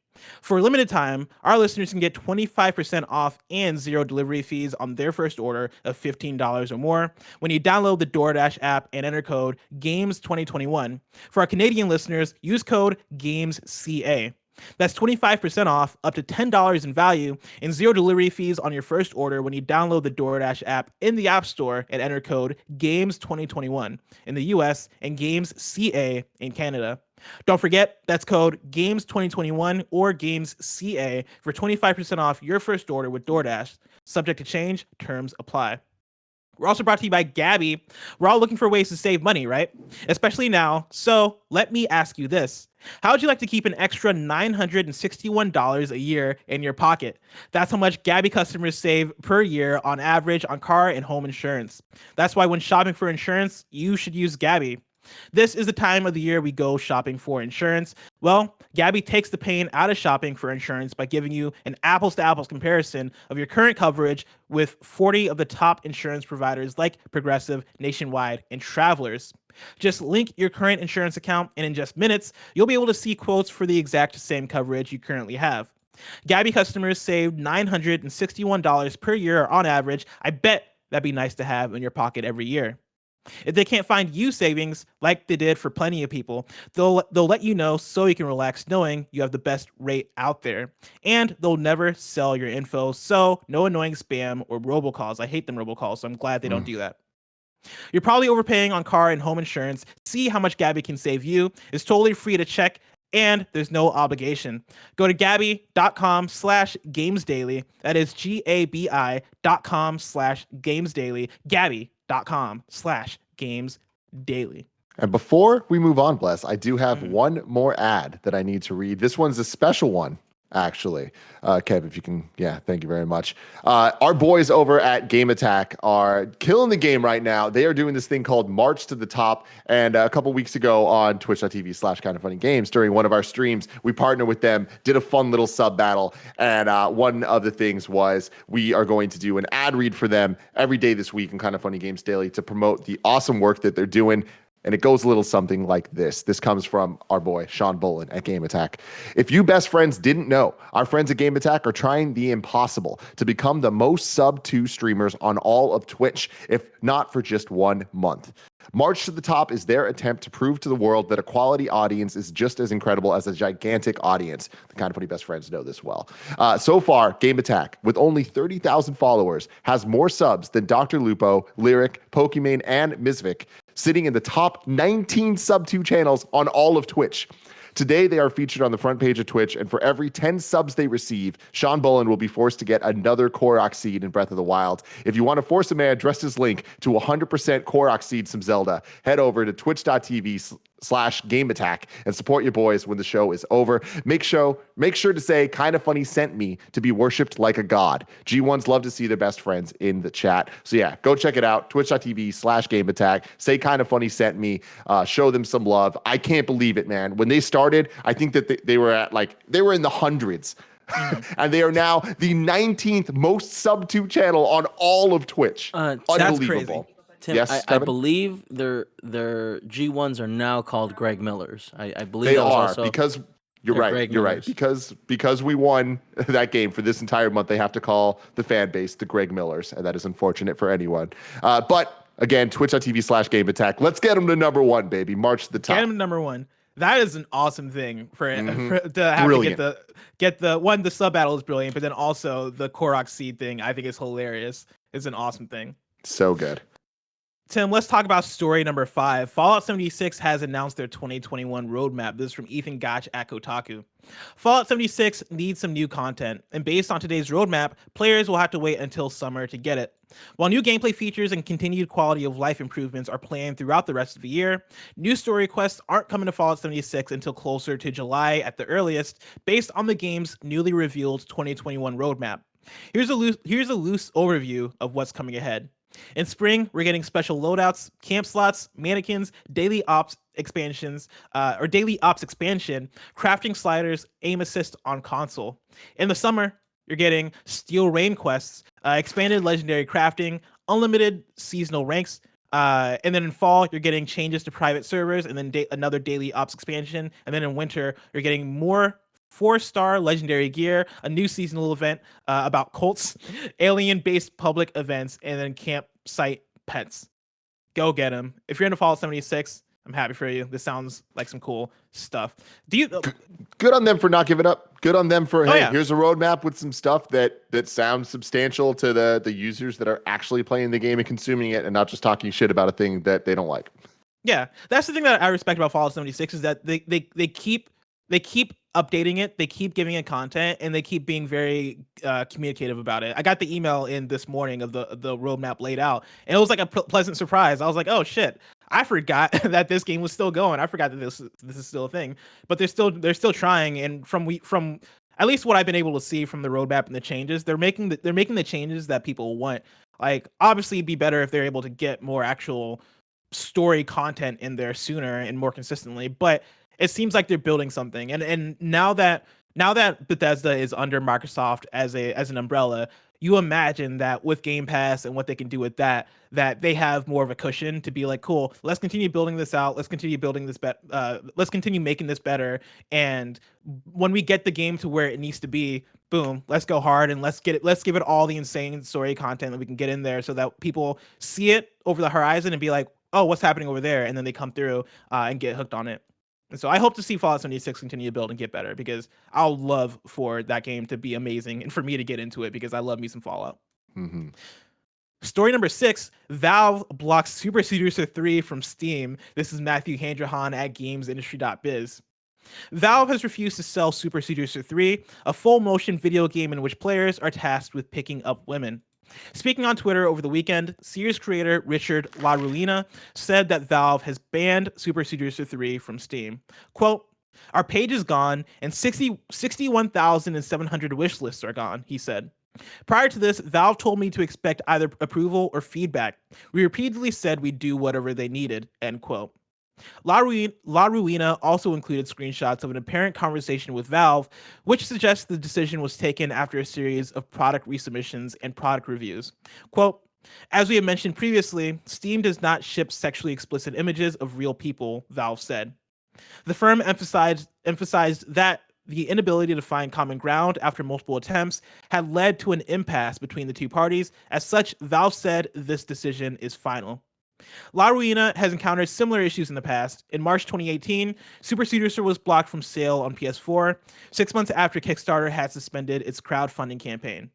For a limited time, our listeners can get 25% off and 0 delivery fees on their first order of $15 or more when you download the DoorDash app and enter code GAMES2021. For our Canadian listeners, use code GAMESCA. That's 25% off, up to $10 in value, and 0 delivery fees on your first order when you download the DoorDash app in the App Store and enter code GAMES2021 in the US and GAMESCA in Canada. Don't forget, that's code GAMES2021 or GAMESCA for 25% off your first order with DoorDash. Subject to change, terms apply. We're also brought to you by Gabby. We're all looking for ways to save money, right? Especially now. So let me ask you this. How would you like to keep an extra $961 a year in your pocket? That's how much Gabby customers save per year on average on car and home insurance. That's why when shopping for insurance, you should use Gabby. This is the time of the year we go shopping for insurance. Well, Gabby takes the pain out of shopping for insurance by giving you an apples-to-apples comparison of your current coverage with 40 of the top insurance providers like Progressive, Nationwide, and Travelers. Just link your current insurance account, and in just minutes, you'll be able to see quotes for the exact same coverage you currently have. Gabby customers save $961 per year on average. I bet that'd be nice to have in your pocket every year. If they can't find you savings like they did for plenty of people, they'll let you know so you can relax knowing you have the best rate out there. And they'll never sell your info, so no annoying spam or robocalls. I hate them robocalls, so I'm glad they don't do that. You're probably overpaying on car and home insurance. See how much Gabi can save you. It's totally free to check, and there's no obligation. Go to gabi.com/gamesdaily. That is gabi.com/gamesdaily. gabi.com/gamesdaily. And before we move on, Bless, I do have one more ad that I need to read. This one's a special one, actually. Kev, if you can, thank you very much. Our boys over at Game Attack are killing the game right now. They are doing this thing called March to the Top. And a couple weeks ago on twitch.tv/kindoffunnygames, during one of our streams, we partnered with them, did a fun little sub battle. And one of the things was we are going to do an ad read for them every day this week in Kind of Funny Games Daily to promote the awesome work that they're doing. And it goes a little something like this. This comes from our boy, Sean Bolin at Game Attack. If you best friends didn't know, our friends at Game Attack are trying the impossible to become the most sub-2 streamers on all of Twitch, if not for just 1 month. March to the Top is their attempt to prove to the world that a quality audience is just as incredible as a gigantic audience. The Kind of Funny best friends know this well. So far, Game Attack, with only 30,000 followers, has more subs than Dr. Lupo, Lyric, Pokimane, and Mizvik, sitting in the top 19 sub-2 channels on all of Twitch. Today, they are featured on the front page of Twitch, and for every 10 subs they receive, Sean Bolin will be forced to get another Korok seed in Breath of the Wild. If you want to force a man dressed as Link to 100% Korok seed some Zelda, head over to twitch.tv/gameattack and support your boys when the show is over. Make sure to say Kind of Funny sent me to be worshipped like a god. G1s love to see their best friends in the chat. So go check it out. Twitch.tv/gameattack. Say Kind of Funny sent me. Show them some love. I can't believe it, man. When they started, I think that they were at they were in the hundreds. And they are now the 19th most sub-2 channel on all of Twitch. Unbelievable. Tim, yes, I believe their G1s are now called Greg Millers. I believe they that was are also because you're right. Greg You're Millers. right because we won that game for this entire month. They have to call the fan base the Greg Millers, and that is unfortunate for anyone. But again, twitch.tv/Game Attack. Let's get them to number 1, baby. March to the top. Get them to number 1. That is an awesome thing to have Brilliant. to get the sub battle is brilliant, but then also the Korok seed thing I think is hilarious. It's an awesome thing. So good. Tim, let's talk about story number 5. Fallout 76 has announced their 2021 roadmap. This is from Ethan Gach at Kotaku. Fallout 76 needs some new content, and based on today's roadmap, players will have to wait until summer to get it. While new gameplay features and continued quality of life improvements are planned throughout the rest of the year, new story quests aren't coming to Fallout 76 until closer to July at the earliest, based on the game's newly revealed 2021 roadmap. Here's a loose overview of what's coming ahead. In spring, we're getting special loadouts, camp slots, mannequins, daily ops expansion, crafting sliders, aim assist on console. In the summer, you're getting Steel Rain quests, expanded legendary crafting, unlimited seasonal ranks, and then in fall, you're getting changes to private servers, and then another daily ops expansion. And then in winter, you're getting more 4-star legendary gear, a new seasonal event about cults, alien-based public events, and then campsite pets. Go get them. If you're into Fallout 76, I'm happy for you. This sounds like some cool stuff. Good on them for not giving up. Good on them for, here's a roadmap with some stuff that sounds substantial to the users that are actually playing the game and consuming it, and not just talking shit about a thing that they don't like. Yeah, that's the thing that I respect about Fallout 76 is that they keep updating it, they keep giving it content, and they keep being very communicative about it. I got the email in this morning of the roadmap laid out, and it was like a pleasant surprise. I was like, oh shit, I forgot that this game was still going. I forgot that this is still a thing. But they're still trying, and from at least what I've been able to see from the roadmap and the changes, they're making the changes that people want. Like, obviously it'd be better if they're able to get more actual story content in there sooner and more consistently, but it seems like they're building something. And now that Bethesda is under Microsoft as an umbrella, you imagine that with Game Pass and what they can do with that they have more of a cushion to be like, cool, let's continue building this out. Let's continue building this let's continue making this better. And when we get the game to where it needs to be, boom, let's go hard and let's give it all the insane story content that we can get in there so that people see it over the horizon and be like, oh, what's happening over there? And then they come through and get hooked on it. And so I hope to see Fallout 76 continue to build and get better, because I'll love for that game to be amazing and for me to get into it, because I love me some Fallout. Mm-hmm. Story number 6, Valve blocks Super Seducer 3 from Steam. This is Matthew Handrahan at gamesindustry.biz. Valve has refused to sell Super Seducer 3, a full-motion video game in which players are tasked with picking up women. Speaking on Twitter over the weekend, series creator Richard LaRuina said that Valve has banned Super Seducer 3 from Steam. Quote, "Our page is gone and 61,700 wish lists are gone," he said. "Prior to this, Valve told me to expect either approval or feedback. We repeatedly said we'd do whatever they needed," end quote. LaRuina also included screenshots of an apparent conversation with Valve, which suggests the decision was taken after a series of product resubmissions and product reviews. Quote, "As we have mentioned previously, Steam does not ship sexually explicit images of real people," Valve said. The firm emphasized that the inability to find common ground after multiple attempts had led to an impasse between the two parties. As such, Valve said this decision is final. LaRuina has encountered similar issues in the past. In March 2018, Super Seducer was blocked from sale on PS4, 6 months after Kickstarter had suspended its crowdfunding campaign.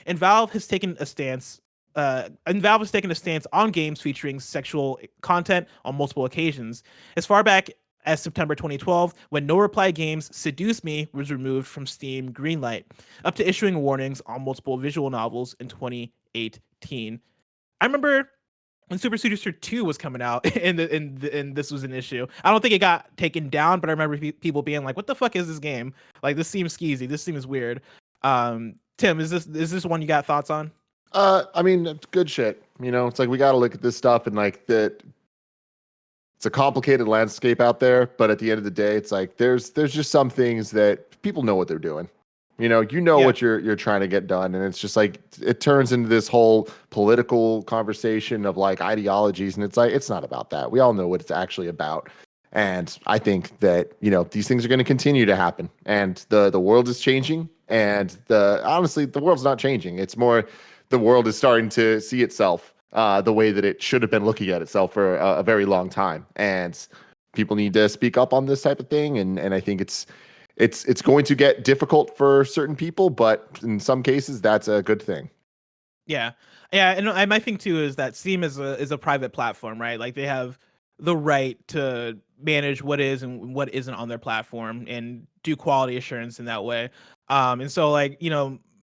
And Valve has taken a stance on games featuring sexual content on multiple occasions. As far back as September 2012, when No Reply Games' Seduce Me was removed from Steam Greenlight, up to issuing warnings on multiple visual novels in 2018. I remember when Super Seducer 2 was coming out and this was an issue. I don't think it got taken down, but I remember people being like, what the fuck is this game? Like, this seems skeezy. This seems weird. Tim, is this one you got thoughts on? I mean, it's good shit. You know, it's like we got to look at this stuff and like that. It's a complicated landscape out there, but at the end of the day, it's like there's just some things that people know what they're doing. You know what you're trying to get done, and it's just like it turns into this whole political conversation of like ideologies, and it's like it's not about that. We all know what it's actually about, and I think that these things are going to continue to happen, and the world is changing, and honestly the world's not changing. It's more the world is starting to see itself the way that it should have been looking at itself for a very long time, and people need to speak up on this type of thing, and I think it's going to get difficult for certain people, but in some cases, that's a good thing. Yeah, and my thing too is that Steam is a private platform, right? Like they have the right to manage what is and what isn't on their platform and do quality assurance in that way. And so like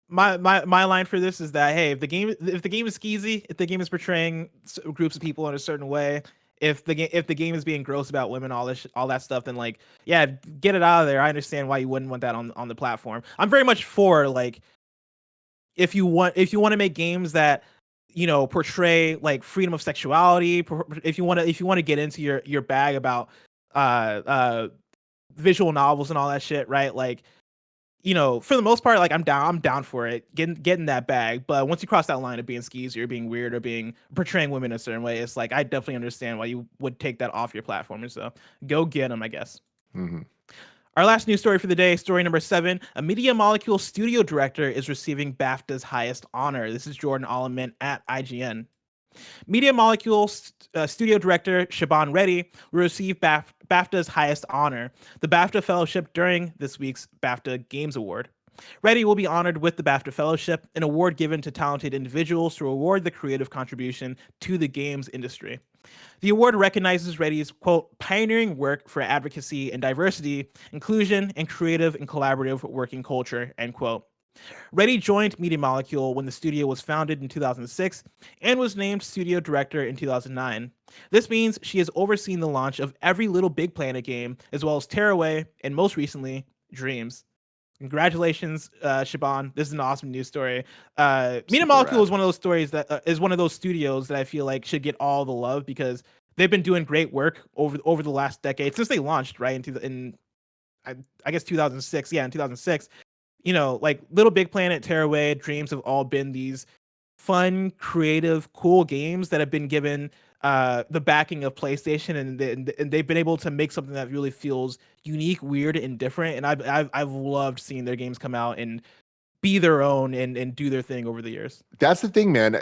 my line for this is that, hey, if the game is skeezy, if the game is portraying groups of people in a certain way, if the game is being gross about women, all that stuff, then like, yeah, get it out of there. I understand why you wouldn't want that on the platform. I'm very much for like, if you want to make games that portray like freedom of sexuality, if you want to get into your bag about visual novels and all that shit, right? Like, for the most part, like I'm down for it, getting that bag. But once you cross that line of being skeezy or being weird or being portraying women in a certain way, it's like I definitely understand why you would take that off your platform. And so go get them, I guess. Mm-hmm. Our last news story for the day, story number 7, a Media Molecule studio director is receiving BAFTA's highest honor. This is Jordan Oloman at IGN. Media Molecule studio director Shaban Reddy will receive BAFTA's highest honor, the BAFTA Fellowship, during this week's BAFTA Games Award. Reddy will be honored with the BAFTA Fellowship, an award given to talented individuals to reward the creative contribution to the games industry. The award recognizes Reddy's, quote, pioneering work for advocacy and diversity, inclusion, and creative and collaborative working culture, end quote. Reddy joined Media Molecule when the studio was founded in 2006 and was named studio director in 2009. This means she has overseen the launch of every Little Big Planet game, as well as Tearaway and most recently, Dreams. Congratulations, Shaban. This is an awesome news story. Media Molecule is one of those stories that is one of those studios that I feel like should get all the love because they've been doing great work over the last decade since they launched, right? I guess 2006. Yeah, in 2006. like Little Big Planet, Tearaway, Dreams have all been these fun, creative, cool games that have been given the backing of PlayStation, and they've been able to make something that really feels unique, weird, and different. And I've loved seeing their games come out and be their own and do their thing over the years. That's the thing, man.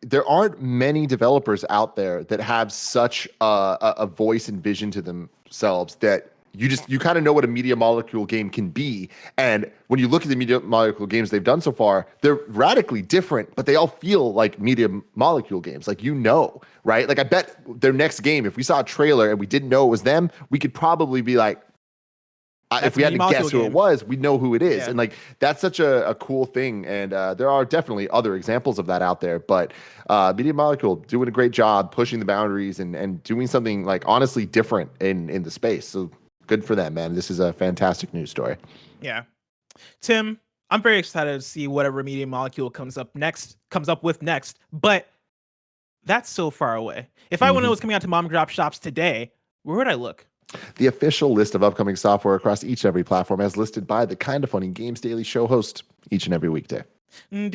There aren't many developers out there that have such a voice and vision to themselves that you kind of know what a Media Molecule game can be. And when you look at the Media Molecule games they've done so far, they're radically different, but they all feel like Media Molecule games. Like, right? Like, I bet their next game, if we saw a trailer and we didn't know it was them, we could probably be like, if we had to guess who it was, we'd know who it is. Yeah. And like, that's such a cool thing. And there are definitely other examples of that out there, but Media Molecule doing a great job pushing the boundaries and doing something like honestly different in the space. So good for them, man. This is a fantastic news story. Yeah. Tim, I'm very excited to see whatever Media Molecule comes up with next, but that's so far away. If I want to know what's coming out to mom and pop shops today, where would I look? The official list of upcoming software across each and every platform as listed by the Kinda Funny Games Daily show host each and every weekday. Yeah.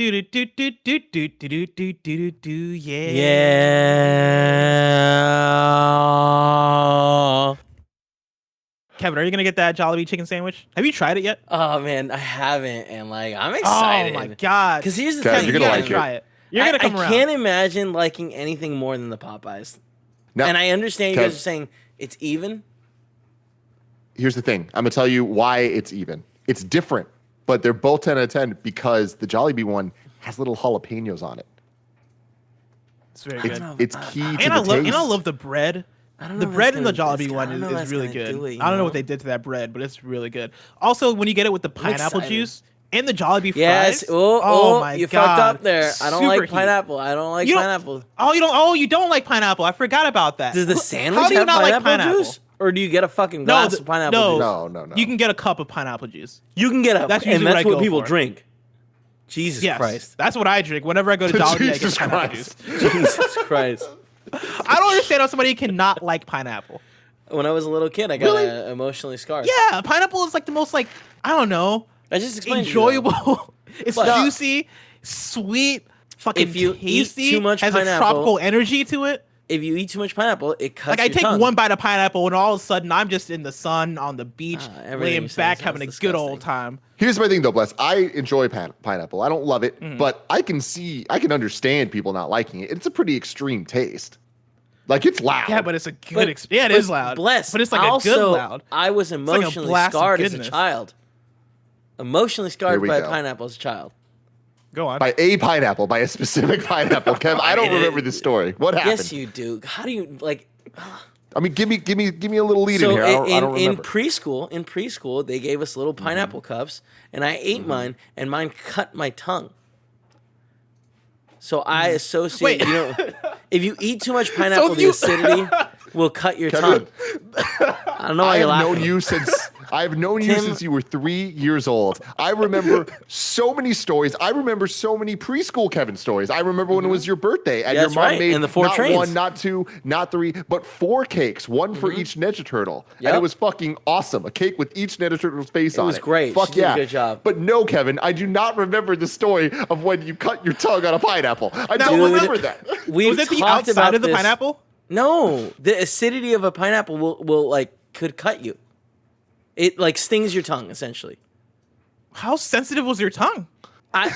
Kevin, are you gonna get that Jollibee chicken sandwich? Have you tried it yet? Oh man, I haven't, and like I'm excited. Oh my god! Because here's the thing, you're gonna like try it. You're gonna come around. I can't imagine liking anything more than the Popeyes. No, and I understand you guys are saying it's even. Here's the thing. I'm gonna tell you why it's even. It's different, but they're both 10 out of 10 because the Jollibee one has little jalapenos on it. It's very good. It's key to the taste. And I love the bread. The bread in the Jollibee one is really good. I don't know what they did to that bread, but it's really good. Also, when you get it with the pineapple juice and the Jollibee fries. Yes. Oh my god. You fucked up there. I don't like pineapple. I don't like pineapple. You don't like pineapple. I forgot about that. Does the sandwich have pineapple juice? Or do you get a fucking glass of pineapple juice? No. You can get a cup of pineapple juice. You can get and that's what people drink. Jesus Christ. That's what I drink. Whenever I go to Jollibee, I get pineapple juice. Jesus Christ. I don't understand how somebody cannot like pineapple. When I was a little kid, I got emotionally scarred. Yeah, pineapple is like the most I don't know. I just explained enjoyable. It's juicy, sweet, fucking tasty. Eat too much has pineapple, a tropical energy to it. If you eat too much pineapple, it cuts I your take tongue. one bite of pineapple and all of a sudden I'm just in the sun on the beach, laying back, having a good old time. Here's my thing though, Bless. I enjoy pineapple. I don't love it, but I can understand people not liking it. It's a pretty extreme taste. Like, it's loud. Yeah, but it's a good experience. Yeah, it is loud. Bless. But it's like a good loud. I was emotionally scarred as a child. Emotionally scarred by a pineapple as a child. Go on. By a pineapple, by a specific pineapple. Kev, I don't remember this story. What happened? Yes, you do. How do you like? I mean, give me a little lead in here. I don't remember. In preschool, they gave us little pineapple cups, and I ate mine, and mine cut my tongue. So I associate, if you eat too much pineapple, the acidity will cut your tongue. I don't know why you're laughing. I've known you since you were 3 years old. I remember so many stories. I remember so many preschool Kevin stories. I remember when it was your birthday and your mom made and the 4 not trains. 1, not 2, not 3, but 4 cakes, one for each Ninja Turtle. Yep. And it was fucking awesome. A cake with each Ninja Turtle's face on it. It was great. Fuck she did a good job. But no, Kevin, I do not remember the story of when you cut your tongue on a pineapple. I don't remember that. Was it the outside of the pineapple? No, the acidity of a pineapple could cut you. It stings your tongue essentially. How sensitive was your tongue? I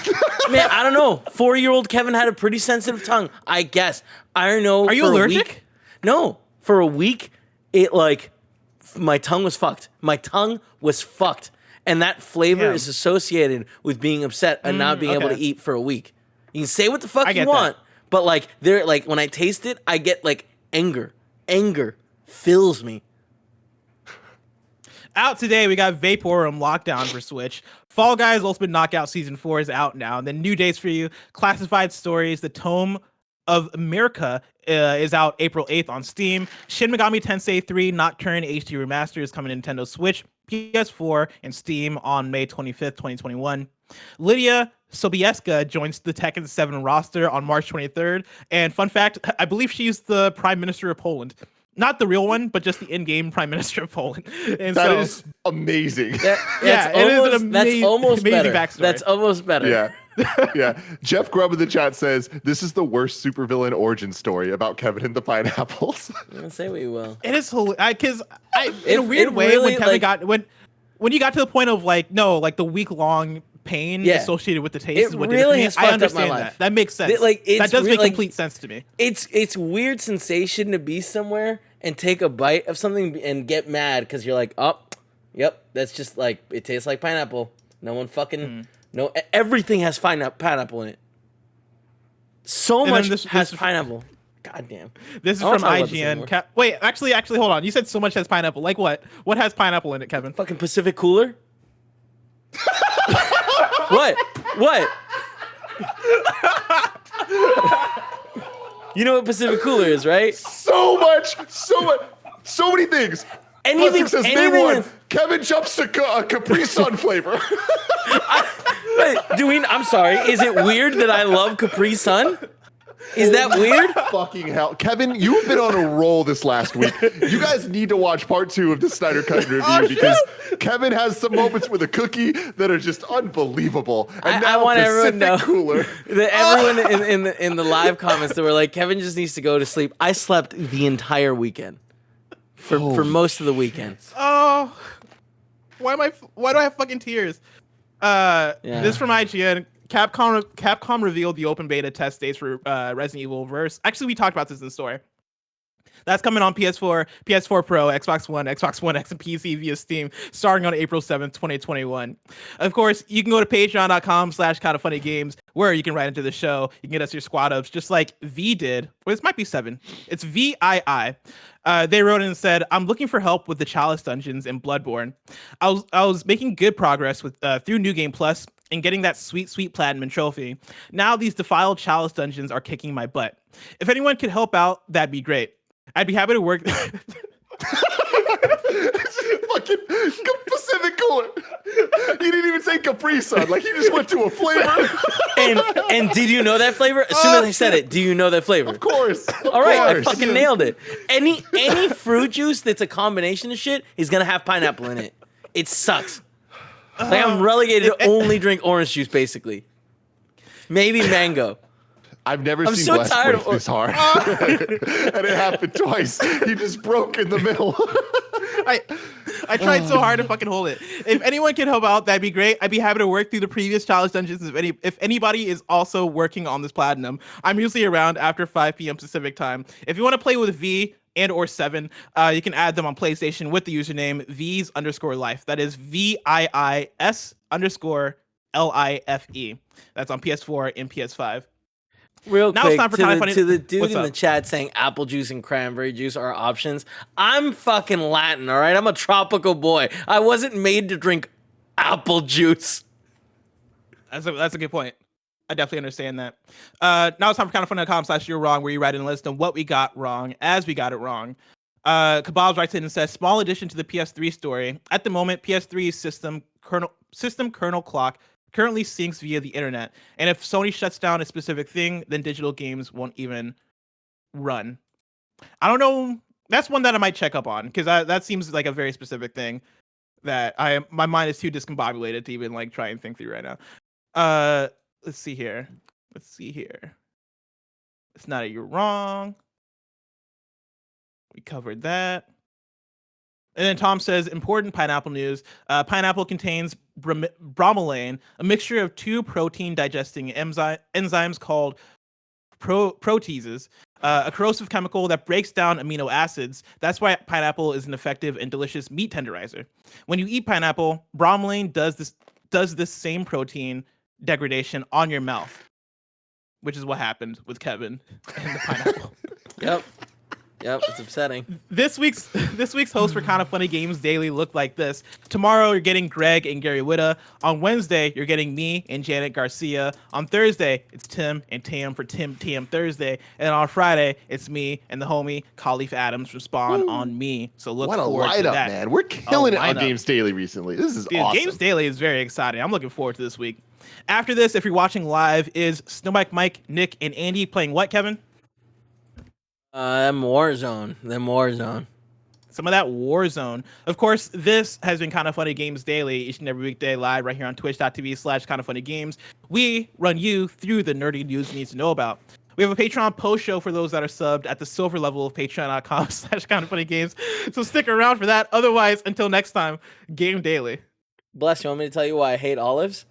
don't know. 4-year-old Kevin had a pretty sensitive tongue, I guess. I don't know. Are you allergic? No. For a week, my tongue was fucked. My tongue was fucked. And that flavor is associated with being upset and not being able to eat for a week. You can say what the fuck you want, but when I taste it, I get anger. Anger fills me. Out today, we got Vaporum Lockdown for Switch. Fall Guys Ultimate Knockout Season 4 is out now. And then new dates for you. Classified Stories, The Tome of America is out April 8th on Steam. Shin Megami Tensei 3 Nocturne HD Remaster is coming to Nintendo Switch, PS4, and Steam on May 25th, 2021. Lydia Sobieska joins the Tekken 7 roster on March 23rd. And fun fact, I believe she's the Prime Minister of Poland. Not the real one, but just the in-game Prime Minister of Poland. And that is amazing. That's almost better. Backstory. That's almost better. Yeah. Yeah. Jeff Grubb in the chat says, this is the worst supervillain origin story about Kevin and the pineapples. Say what you will. It is because in a weird way, really, when Kevin when you got to the point of like the week-long pain associated with the taste, it really has fucked up my life. That. That makes sense. That does make complete sense to me. It's weird sensation to be somewhere and take a bite of something and get mad because you're like, oh, yep, that's just like it tastes like pineapple. No one fucking no. Everything has pineapple in it. So much has pineapple. God damn. This is from IGN. Wait, actually, hold on. You said so much has pineapple. Like what? What has pineapple in it, Kevin? Fucking Pacific Cooler. What? You know what Pacific Cooler is, right? So many things. Anything says name one. Kevin jumps to Capri Sun flavor. I'm sorry. Is it weird that I love Capri Sun? Is that weird? Fucking hell. Kevin, you've been on a roll this last week. You guys need to watch part 2 of the Snyder Cut review because Kevin has some moments with a cookie that are just unbelievable. And I want everyone to know Cooler. That everyone in the live comments that were like, Kevin just needs to go to sleep. I slept the entire weekend. For most of the weekend. Oh. Why do I have fucking tears? This from IGN. Capcom revealed the open beta test dates for Resident Evil Verse. Actually, we talked about this in the story. That's coming on PS4, PS4 Pro, Xbox One, Xbox One X, and PC via Steam, starting on April 7th, 2021. Of course, you can go to patreon.com/kindafunnygames, where you can write into the show. You can get us your squad ups, just like V did. Well, this might be 7. It's VII. They wrote in and said, I'm looking for help with the Chalice dungeons in Bloodborne. I was making good progress with through New Game Plus and getting that sweet platinum trophy. Now these defiled Chalice dungeons are kicking my butt. If anyone could help out, that'd be great. I'd be happy to work. Fucking Pacific Cooler. He didn't even say Capri Sun. Like he just went to a flavor. And did you know that flavor? As soon as I said it, do you know that flavor? Of course. All right, I fucking nailed it. Any fruit juice that's a combination of shit is gonna have pineapple in it. It sucks. Like I'm relegated to only drink orange juice, basically. Maybe mango. I've never seen Wes break this hard. And it happened twice. He just broke in the middle. I tried so hard to fucking hold it. If anyone can help out, that'd be great. I'd be happy to work through the previous challenge dungeons. If anybody is also working on this platinum, I'm usually around after 5 p.m. Pacific time. If you want to play with V and or 7, you can add them on PlayStation with the username V's_life. That is VIIS_LIFE. That's on PS4 and PS5. Real now quick, it's time for to the dude in the chat saying apple juice and cranberry juice are options. I'm fucking Latin, all right? I'm a tropical boy. I wasn't made to drink apple juice. That's a good point. I definitely understand that. Now it's time for kindafunny.com/you're wrong, where you write in a list of what we got wrong as we got it wrong. Kebabs writes in and says, small addition to the PS3 story. At the moment, PS3's system kernel clock currently syncs via the internet, and if Sony shuts down a specific thing, then digital games won't even run. I don't know. That's one that I might check up on, because that seems like a very specific thing that my mind is too discombobulated to even like try and think through right now. Let's see here. It's not a you're wrong. We covered that. And then Tom says, important pineapple news. Pineapple contains bromelain, a mixture of 2 protein-digesting enzymes called proteases, a corrosive chemical that breaks down amino acids. That's why pineapple is an effective and delicious meat tenderizer. When you eat pineapple, bromelain does this same protein degradation on your mouth, which is what happened with Kevin and the pineapple. Yep, it's upsetting. This week's host for Kinda Funny Games Daily looked like this. Tomorrow, you're getting Greg and Gary Whitta. On Wednesday, you're getting me and Janet Garcia. On Thursday, it's Tim and Tam for Tim TM Thursday. And on Friday, it's me and the homie Khalif Adams from Spawn on me. So look forward to that. What a lineup, man. We're killing it on Games Daily recently. This is awesome. Games Daily is very exciting. I'm looking forward to this week. After this, if you're watching live, is Snowbike Mike, Nick, and Andy playing what, Kevin? Them Warzone. Some of that Warzone. Of course, this has been Kind of Funny Games Daily, each and every weekday live right here on twitch.tv/kindoffunnygames. We run you through the nerdy news you need to know about. We have a Patreon post show for those that are subbed at the silver level of patreon.com/kindoffunnygames. So stick around for that. Otherwise, until next time, Game Daily. Bless, you want me to tell you why I hate olives?